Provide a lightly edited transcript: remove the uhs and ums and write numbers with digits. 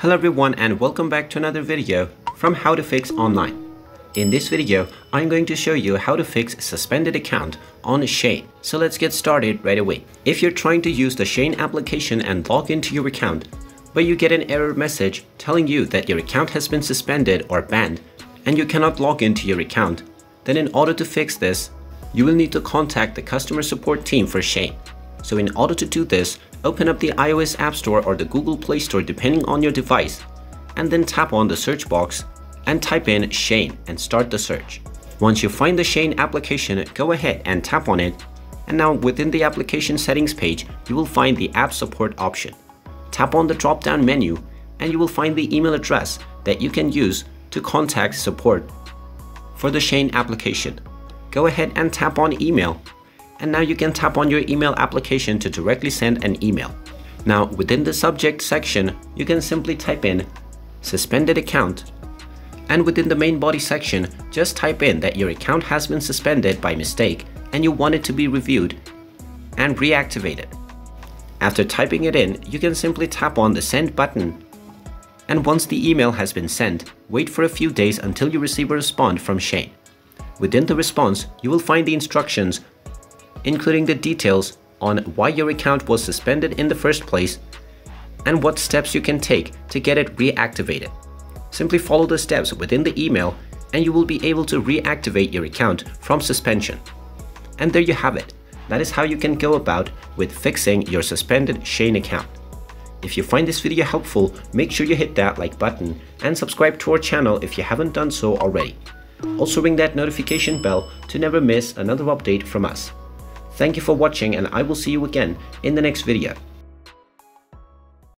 Hello everyone and welcome back to another video from How to Fix Online. In this video, I'm going to show you how to fix suspended account on Shein. So let's get started right away. If you're trying to use the Shein application and log into your account, but you get an error message telling you that your account has been suspended or banned and you cannot log into your account, then in order to fix this, you will need to contact the customer support team for Shein. So in order to do this, open up the iOS App Store or the Google Play Store depending on your device, and then tap on the search box and type in Shein and start the search. Once you find the Shein application, go ahead and tap on it, and now within the application settings page, you will find the app support option. Tap on the drop-down menu and you will find the email address that you can use to contact support for the Shein application. Go ahead and tap on email. And now you can tap on your email application to directly send an email. Now within the subject section, you can simply type in suspended account, and within the main body section, just type in that your account has been suspended by mistake and you want it to be reviewed and reactivated. After typing it in, you can simply tap on the send button, and once the email has been sent, wait for a few days until you receive a response from Shein. Within the response, you will find the instructions including the details on why your account was suspended in the first place and what steps you can take to get it reactivated. Simply follow the steps within the email and you will be able to reactivate your account from suspension. And there you have it. That is how you can go about with fixing your suspended Shein account. If you find this video helpful, make sure you hit that like button and subscribe to our channel if you haven't done so already. Also ring that notification bell to never miss another update from us. Thank you for watching and I will see you again in the next video.